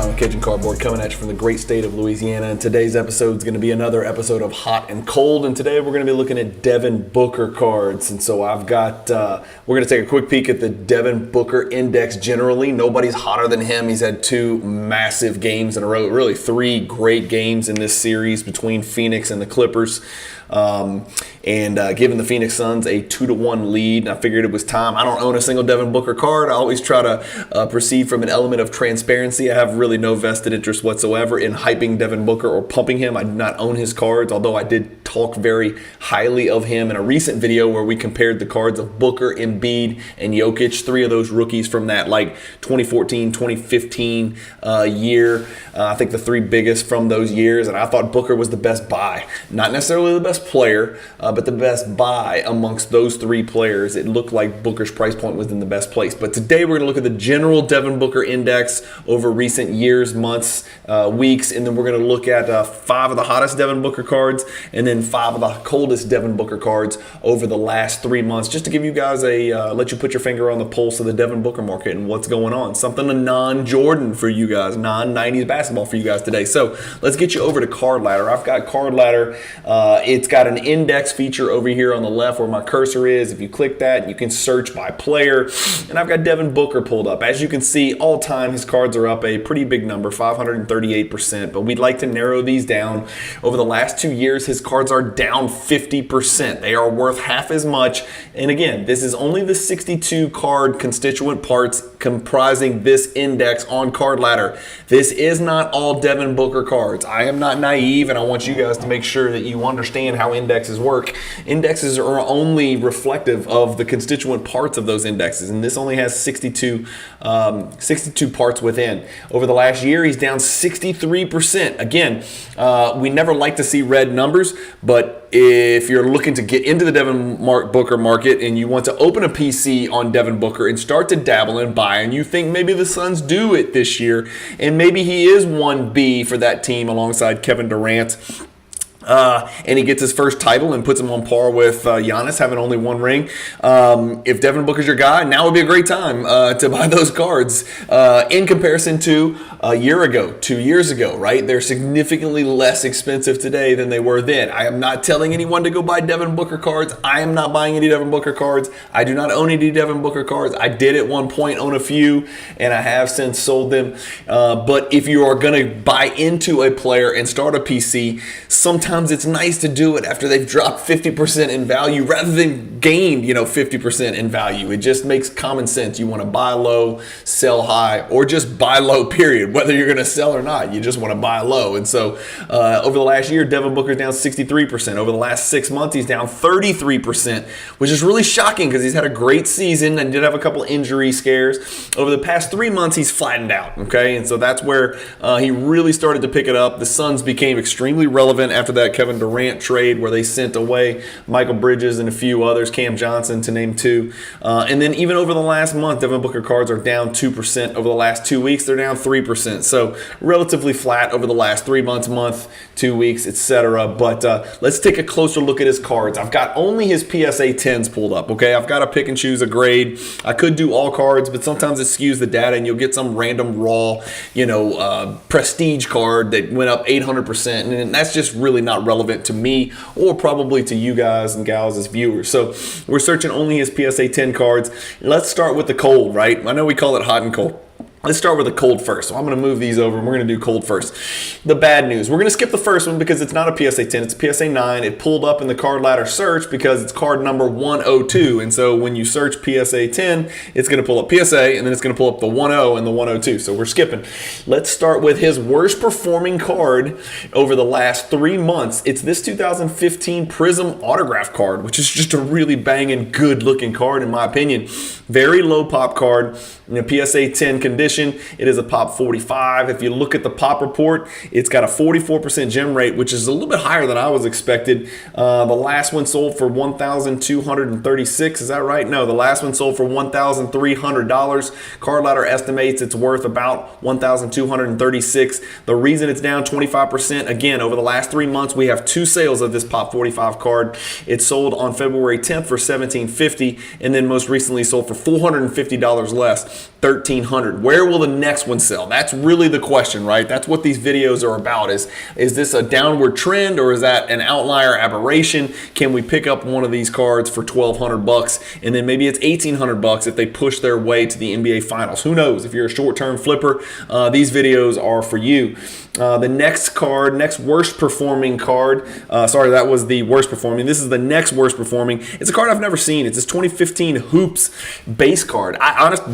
Ryan with Cajun Cardboard coming at you from the great state of Louisiana. And today's episode is going to be another episode of Hot and Cold. And today we're going to be looking at Devin Booker cards. And so we're going to take a quick peek at the Devin Booker index generally. Nobody's hotter than him. He's had two massive games in a row, really three great games in this series between Phoenix and the Clippers. Giving the Phoenix Suns a 2-1 lead. And I figured it was time. I don't own a single Devin Booker card. I always try to proceed from an element of transparency. I have really no vested interest whatsoever in hyping Devin Booker or pumping him. I do not own his cards, although I did talk very highly of him in a recent video where we compared the cards of Booker, Embiid, and Jokic, three of those rookies from that 2014, 2015 year. I think the three biggest from those years, and I thought Booker was the best buy. Not necessarily the best player, but the best buy amongst those three players. It looked like Booker's price point was in the best place. But today we're going to look at the general Devin Booker index over recent years, months, weeks, and then we're going to look at 5 of the hottest Devin Booker cards and then 5 of the coldest Devin Booker cards over the last 3 months, just to give you guys let you put your finger on the pulse of the Devin Booker market and what's going on. Something a non-Jordan for you guys, non-90s basketball for you guys today. So let's get you over to Card Ladder. I've got Card Ladder. It's got an index feature over here on the left where my cursor is. If you click that, you can search by player. And I've got Devin Booker pulled up. As you can see, all time his cards are up a pretty big number, 538%. But we'd like to narrow these down. Over the last 2 years, his cards are down 50%. They are worth half as much. And again, this is only the 62 card constituent parts comprising this index on Card Ladder. This is not all Devin Booker cards. I am not naive, and I want you guys to make sure that you understand how indexes work. Indexes are only reflective of the constituent parts of those indexes, and this only has 62 parts within. Over the last year, he's down 63%. Again, we never like to see red numbers, but if you're looking to get into the Devin Booker market and you want to open a PC on Devin Booker and start to dabble and buy, and you think maybe the Suns do it this year, and maybe he is 1B for that team alongside Kevin Durant, and he gets his first title and puts him on par with Giannis, having only one ring. If Devin Booker's your guy, now would be a great time to buy those cards in comparison to a year ago, 2 years ago, right? They're significantly less expensive today than they were then. I am not telling anyone to go buy Devin Booker cards. I am not buying any Devin Booker cards. I do not own any Devin Booker cards. I did at one point own a few, and I have since sold them. But if you are going to buy into a player and start a PC, sometimes it's nice to do it after they've dropped 50% in value rather than gained, 50% in value. It just makes common sense. You want to buy low, sell high, or just buy low, period. Whether you're going to sell or not, you just want to buy low. And so over the last year, Devin Booker's down 63%. Over the last 6 months, he's down 33%, which is really shocking because he's had a great season and did have a couple injury scares. Over the past 3 months, he's flattened out, okay? And so that's where he really started to pick it up. The Suns became extremely relevant after that Kevin Durant trade where they sent away Michael Bridges and a few others, Cam Johnson to name two. And then even over the last month, Devin Booker cards are down 2%. Over the last 2 weeks, they're down 3%. So relatively flat over the last 3 months, month, 2 weeks, etc. But let's take a closer look at his cards. I've got only his PSA 10s pulled up, okay? I've got to pick and choose a grade. I could do all cards, but sometimes it skews the data and you'll get some random raw, prestige card that went up 800%. And that's just really not relevant to me or probably to you guys and gals as viewers. So we're searching only his PSA 10 cards. Let's start with the cold, right? I know we call it hot and cold. Let's start with the cold first. So I'm going to move these over and we're going to do cold first. The bad news. We're going to skip the first one because it's not a PSA 10. It's a PSA 9. It pulled up in the Card Ladder search because it's card number 102. And so when you search PSA 10, it's going to pull up PSA and then it's going to pull up the 10 and the 102. So we're skipping. Let's start with his worst performing card over the last 3 months. It's this 2015 Prism autograph card, which is just a really banging good looking card in my opinion. Very low pop card in a PSA 10 condition. It is a pop 45. If you look at the pop report, it's got a 44% gem rate, which is a little bit higher than I was expected. The last one sold for $1,236. Is that right? No, the last one sold for $1,300. Card Ladder estimates it's worth about $1,236. The reason it's down 25%, again, over the last 3 months, we have 2 sales of this pop 45 card. It sold on February 10th for $1,750, and then most recently sold for $450 less. $1,300. Where will the next one sell? That's really the question, right? That's what these videos are about. Is this a downward trend, or is that an outlier aberration? Can we pick up one of these cards for $1,200, and then maybe it's $1,800 if they push their way to the NBA Finals? Who knows? If you're a short-term flipper, these videos are for you. The next card, next worst performing card. Sorry, that was the worst performing. This is the next worst performing. It's a card I've never seen. It's this 2015 Hoops base card.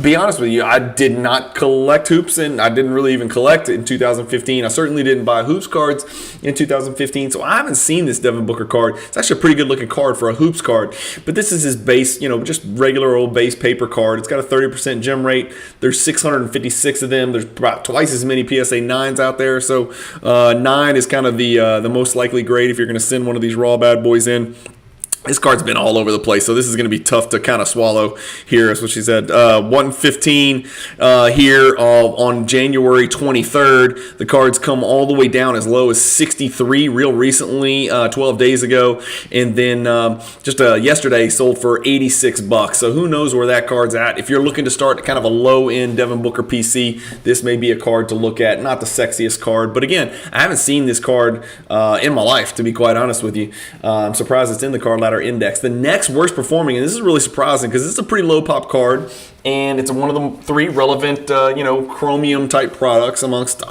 Be honest with you, I did not collect Hoops, and I didn't really even collect it in 2015. I certainly didn't buy Hoops cards in 2015, so I haven't seen this Devin Booker card. It's actually a pretty good looking card for a Hoops card, but this is his base, just regular old base paper card. It's got a 30% gem rate. There's 656 of them. There's about twice as many PSA 9s out there. So 9 is kind of the most likely grade if you're going to send one of these raw bad boys in. This card's been all over the place, so this is going to be tough to kind of swallow here. That's what she said. 115 here on January 23rd. The cards come all the way down as low as 63 real recently, 12 days ago. And then just yesterday sold for $86. So who knows where that card's at. If you're looking to start kind of a low-end Devin Booker PC, this may be a card to look at. Not the sexiest card, but again, I haven't seen this card in my life, to be quite honest with you. I'm surprised it's in the card ladder index. The next worst performing, and this is really surprising because this is a pretty low pop card, and it's one of the 3 relevant, chromium type products amongst,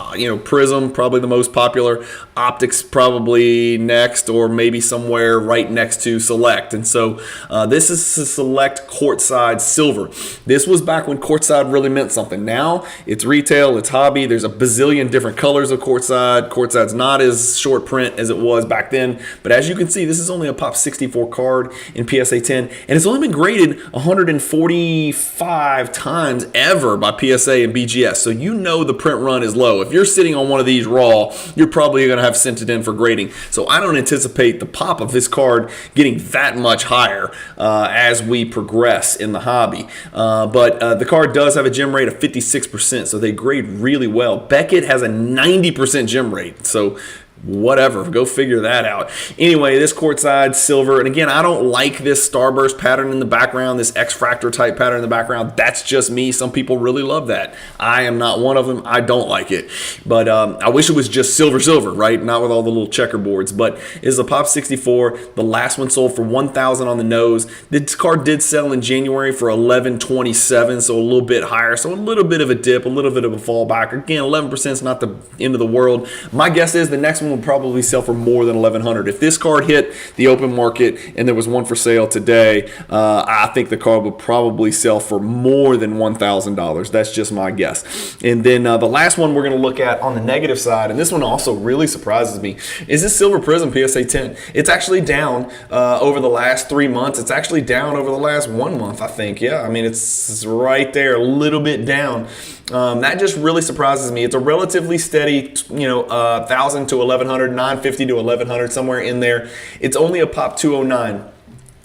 Prism, probably the most popular, Optics probably next, or maybe somewhere right next to Select. And so this is the Select Courtside Silver. This was back when Courtside really meant something. Now it's retail, it's hobby. There's a bazillion different colors of Courtside. Courtside's not as short print as it was back then, but as you can see, this is only a pop 64 card in PSA 10, and it's only been graded 145 times ever by PSA and BGS. So the print run is low. If you're sitting on one of these raw, you're probably going to have sent it in for grading. So I don't anticipate the pop of this card getting that much higher as we progress in the hobby. But the card does have a gem rate of 56%, so they grade really well. Beckett has a 90% gem rate, so whatever, go figure that out. Anyway, this Courtside Silver, and again, I don't like this starburst pattern in the background, this X-Fractor type pattern in the background. That's just me. Some people really love that. I am not one of them. I don't like it. But I wish it was just silver, right? Not with all the little checkerboards. But it is a Pop 64. The last one sold for $1,000 on the nose. This card did sell in January for $1,127, so a little bit higher. So a little bit of a dip, a little bit of a fallback. Again, 11% is not the end of the world. My guess is the next one will probably sell for more than $1,100. If this card hit the open market and there was one for sale today, I think the card would probably sell for more than $1,000. That's just my guess. And then the last one we're going to look at on the negative side, and this one also really surprises me, is this Silver Prism PSA 10. It's actually down over the last 3 months. It's actually down over the last 1 month, I think. Yeah, I mean, it's right there, a little bit down. That just really surprises me. It's a relatively steady, 1,000 to 1,100, 950 to 1,100, somewhere in there. It's only a pop 209.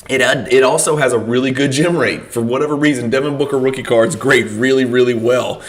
It also has a really good gem rate. For whatever reason, Devin Booker rookie cards grade really, really well.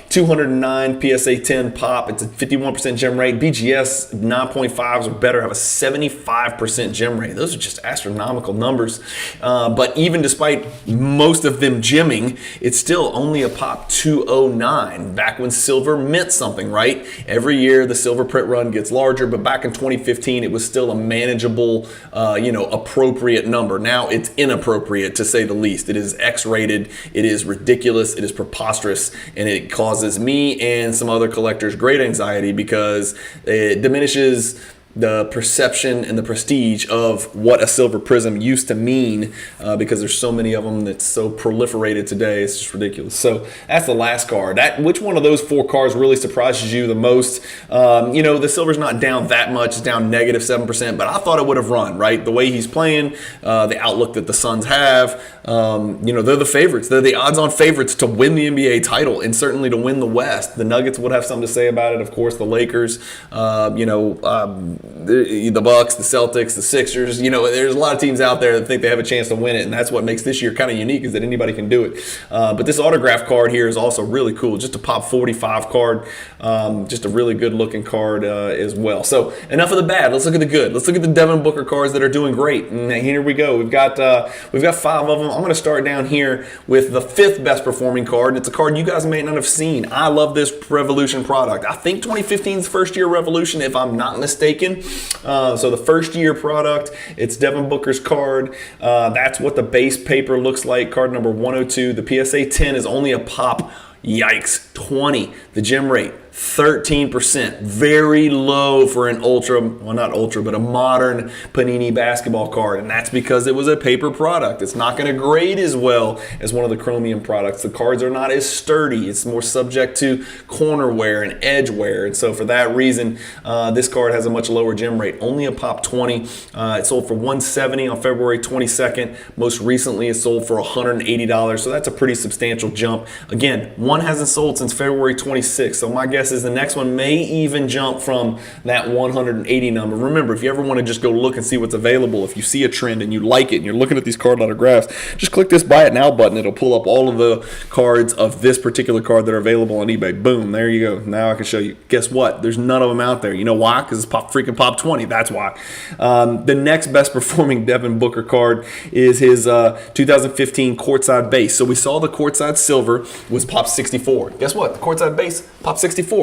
209 PSA 10 pop. It's a 51% gem rate. BGS 9.5s or better have a 75% gem rate. Those are just astronomical numbers. But even despite most of them gemming, it's still only a pop 209. Back when silver meant something, right? Every year the silver print run gets larger, but back in 2015 it was still a manageable, appropriate number. Now it's inappropriate, to say the least. It is X-rated, it is ridiculous, it is preposterous, and it causes me and some other collectors great anxiety because it diminishes the perception and the prestige of what a silver prism used to mean because there's so many of them that's so proliferated today. It's just ridiculous. So that's the last card. Which one of those 4 cards really surprises you the most? The silver's not down that much. It's down negative 7%, but I thought it would have run, right? The way he's playing, the outlook that the Suns have, they're the favorites. They're the odds-on favorites to win the NBA title and certainly to win the West. The Nuggets would have something to say about it. Of course, the Lakers, the Bucks, the Celtics, the Sixers. There's a lot of teams out there that think they have a chance to win it, and that's what makes this year kind of unique, is that anybody can do it. But this autograph card here is also really cool. Just a pop 45 card, just a really good looking card as well. So enough of the bad. Let's look at the good. Let's look at the Devin Booker cards that are doing great. And here we go. We've got 5 of them. I'm going to start down here with the 5th best performing card. It's a card you guys may not have seen. I love this Revolution product. I think 2015's first year Revolution, if I'm not mistaken. So the first year product, it's Devin Booker's card. That's what the base paper looks like. Card number 102. The PSA 10 is only a pop. Yikes, 20. The gem rate, 13%. Very low for an not ultra, but a modern Panini basketball card. And that's because it was a paper product. It's not going to grade as well as one of the chromium products. The cards are not as sturdy. It's more subject to corner wear and edge wear. And so for that reason, this card has a much lower gem rate. Only a pop 20. It sold for $170 on February 22nd. Most recently, it sold for $180. So that's a pretty substantial jump. Again, one hasn't sold since February 26th. So my guess is the next one may even jump from that 180 number. Remember, if you ever want to just go look and see what's available, if you see a trend and you like it and you're looking at these card autographs, just click this Buy It Now button. It'll pull up all of the cards of this particular card that are available on eBay. Boom, there you go. Now I can show you. Guess what? There's none of them out there. You know why? Because it's freaking pop 20. That's why. The next best performing Devin Booker card is his 2015 courtside base. So we saw the courtside silver was pop 64. Guess what? The courtside base, pop 64.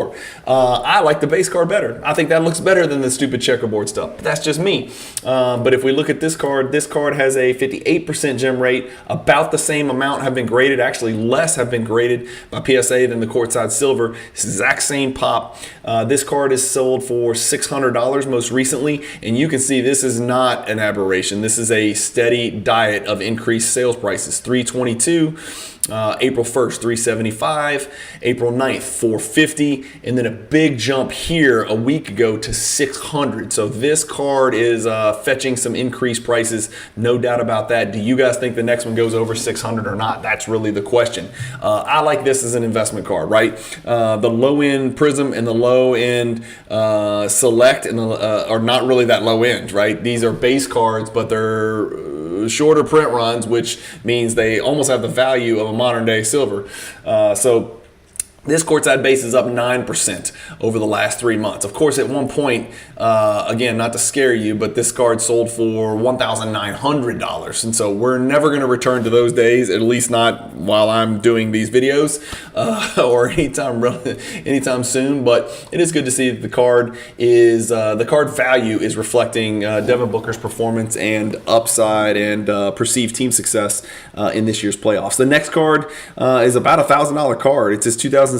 I like the base card better. I think that looks better than the stupid checkerboard stuff. But that's just me. But if we look at this card has a 58% gem rate. About the same amount have been graded. Actually, less have been graded by PSA than the courtside silver. It's the exact same pop. This card is sold for $600 most recently. And you can see this is not an aberration. This is a steady diet of increased sales prices. $322. April 1st, $375, April 9th, $450, and then a big jump here a week ago to $600. So this card is fetching some increased prices, no doubt about that. Do you guys think the next one goes over $600 or not? That's really the question. I like this as an investment card, right? The low-end Prism and the low-end Select are not really that low-end, right? These are base cards, but they're shorter print runs, which means they almost have the value of a modern day silver. So this courtside base is up 9% over the last 3 months. Of course, at one point, again, not to scare you, but this card sold for $1,900. And so we're never going to return to those days, at least not while I'm doing these videos or anytime soon. But it is good to see that the card value is reflecting Devin Booker's performance and upside and perceived team success in this year's playoffs. The next card is about a $1,000 card. It's his 2016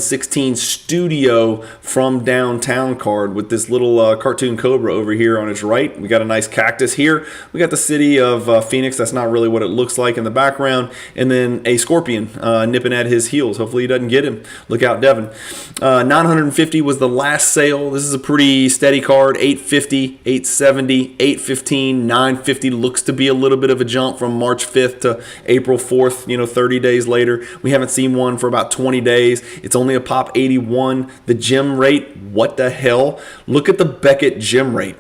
Studio From Downtown card with this little cartoon cobra over here on its right. We got a nice cactus here. We got the city of Phoenix. That's not really what it looks like in the background. And then a scorpion nipping at his heels. Hopefully he doesn't get him. Look out, Devin. $950 was the last sale. This is a pretty steady card. $850, $870, $815, $950. Looks to be a little bit of a jump from March 5th to April 4th, 30 days later. We haven't seen one for about 20 days. It's only a pop 81. The gem rate, what the hell? Look at the Beckett gem rate,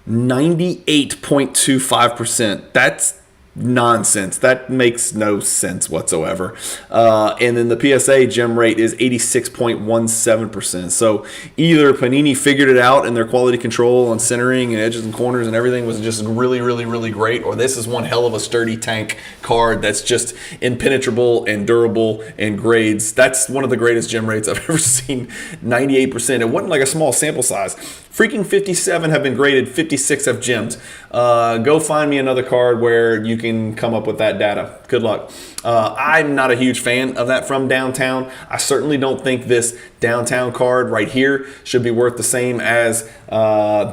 98.25%. That's nonsense. That makes no sense whatsoever. And then the PSA gem rate is 86.17%. So either Panini figured it out and their quality control on centering and edges and corners and everything was just really, really, really great, or this is one hell of a sturdy tank card that's just impenetrable and durable and grades. That's one of the greatest gem rates I've ever seen. 98%. It wasn't like a small sample size. Freaking 57 have been graded, 56 have gemmed. Go find me another card where you can come up with that data. Good luck. I'm not a huge fan of that From Downtown. I certainly don't think this Downtown card right here should be worth the same as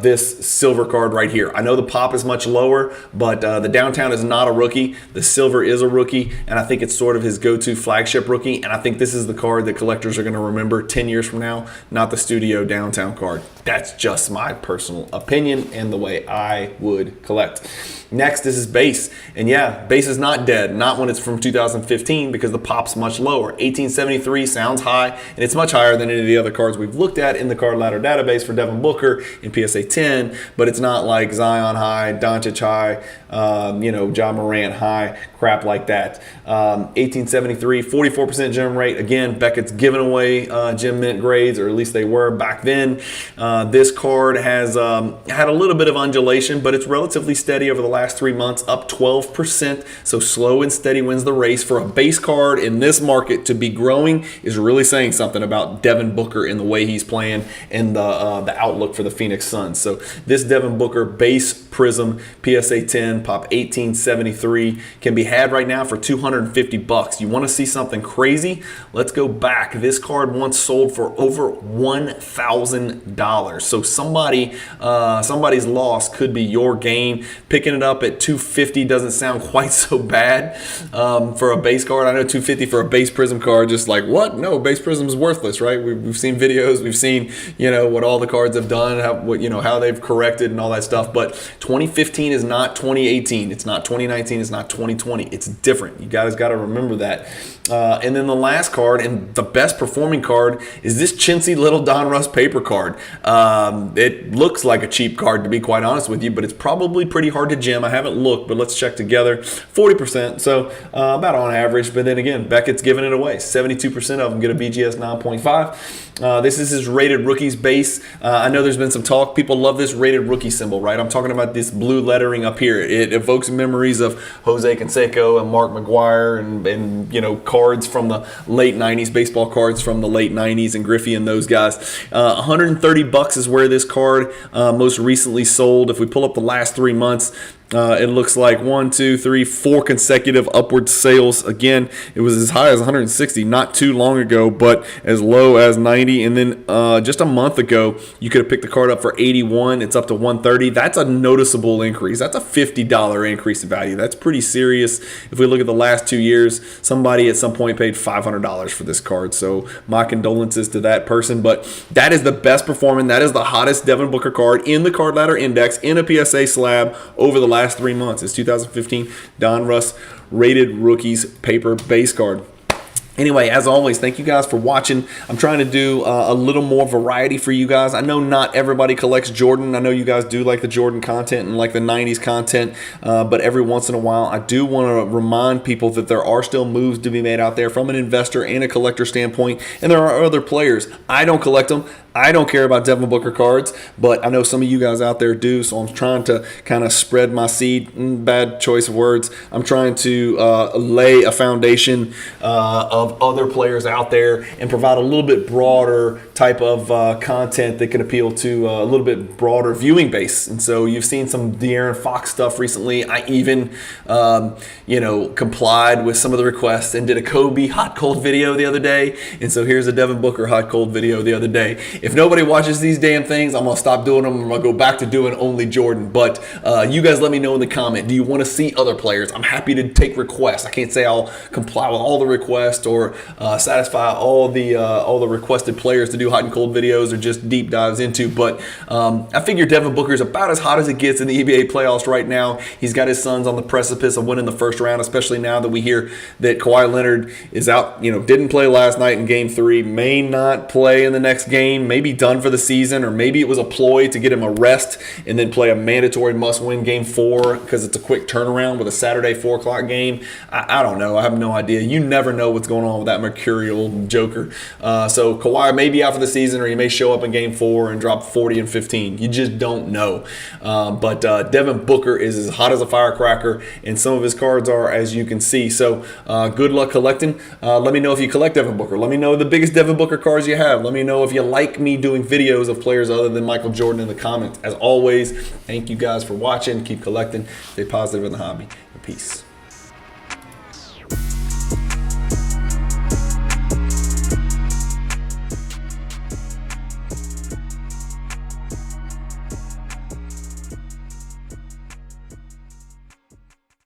this silver card right here. I know the pop is much lower, but the Downtown is not a rookie. The silver is a rookie, and I think it's sort of his go-to flagship rookie, and I think this is the card that collectors are going to remember 10 years from now, not the Studio Downtown card. That's just just my personal opinion and the way I would collect. Next is his base. And yeah, base is not dead. Not when it's from 2015 because the pop's much lower. 1873 sounds high, and it's much higher than any of the other cards we've looked at in the card ladder database for Devin Booker in PSA 10, but it's not like Zion high, Doncic high, Ja Morant high, crap like that. 1873, 44% gem rate. Again, Beckett's giving away gem mint grades, or at least they were back then. This card has had a little bit of undulation, but it's relatively steady over the last 3 months, up 12%. So slow and steady wins the race. For a base card in this market to be growing is really saying something about Devin Booker and the way he's playing and the outlook for the Phoenix Suns. So this Devin Booker base Prism PSA 10 pop 1873 can be had right now for $250. You want to see something crazy? Let's go back. This card once sold for over $1,000. So somebody's loss could be your gain. Picking it up at $250 doesn't sound quite so bad for a base card. I know $250 for a base Prism card, just like, what? No, base Prism is worthless, right? We've seen videos, we've seen what all the cards have done, how they've corrected and all that stuff. But 2015 is not 2018. It's not 2019. It's not 2020. It's different. You guys got to remember that. And then the last card and the best performing card is this chintzy little Donruss paper card. It looks like a cheap card, to be quite honest with you, but it's probably pretty hard to gem. I haven't looked, but let's check together. 40%, so about on average. But then again, Beckett's giving it away. 72% of them get a BGS 9.5. This is his rated rookies base. I know there's been some talk. People love this rated rookie symbol, right? I'm talking about this blue lettering up here. It evokes memories of Jose Canseco and Mark McGuire and cards from the late 90s, baseball cards from the late 90s, and Griffey and those guys. $130 is where this card most recently sold. If we pull up the last 3 months, it looks like 4 consecutive upward sales. Again, it was as high as 160 not too long ago, but as low as 90. And then just a month ago, you could have picked the card up for 81. It's up to 130. That's a noticeable increase. That's a $50 increase in value. That's pretty serious. If we look at the last 2 years, somebody at some point paid $500 for this card. So my condolences to that person. But that is the best performing. That is the hottest Devin Booker card in the card ladder index in a PSA slab over the last 3 months. It's 2015 Donruss rated rookies paper base card. Anyway, as always, thank you guys for watching. I'm trying to do a little more variety for you guys. I know not everybody collects Jordan. I know you guys do like the Jordan content and like the 90s content, but every once in a while, I do want to remind people that there are still moves to be made out there from an investor and a collector standpoint, and there are other players. I don't collect them. I don't care about Devin Booker cards, but I know some of you guys out there do, so I'm trying to kind of spread my seed. Bad choice of words. I'm trying to lay a foundation of other players out there and provide a little bit broader type of content that can appeal to a little bit broader viewing base. And so you've seen some De'Aaron Fox stuff recently. I even, complied with some of the requests and did a Kobe hot cold video the other day. And so here's a Devin Booker hot cold video the other day. If nobody watches these damn things, I'm going to stop doing them. I'm going to go back to doing only Jordan. But you guys let me know in the comment. Do you want to see other players? I'm happy to take requests. I can't say I'll comply with all the requests or satisfy all the requested players to do hot and cold videos or just deep dives into. But I figure Devin Booker is about as hot as it gets in the NBA playoffs right now. He's got his Suns on the precipice of winning the first round, especially now that we hear that Kawhi Leonard is out, didn't play last night in Game 3, may not play in the next game, maybe done for the season, or maybe it was a ploy to get him a rest and then play a mandatory must-win Game 4 because it's a quick turnaround with a Saturday 4 o'clock game. I don't know. I have no idea. You never know what's going on with that mercurial joker. So Kawhi may be out for the season, or he may show up in Game 4 and drop 40 and 15. You just don't know. But Devin Booker is as hot as a firecracker, and some of his cards are, as you can see. So good luck collecting. Let me know if you collect Devin Booker. Let me know the biggest Devin Booker cards you have. Let me know if you like me doing videos of players other than Michael Jordan in the comments. As always, thank you guys for watching. Keep collecting. Stay positive in the hobby. Peace.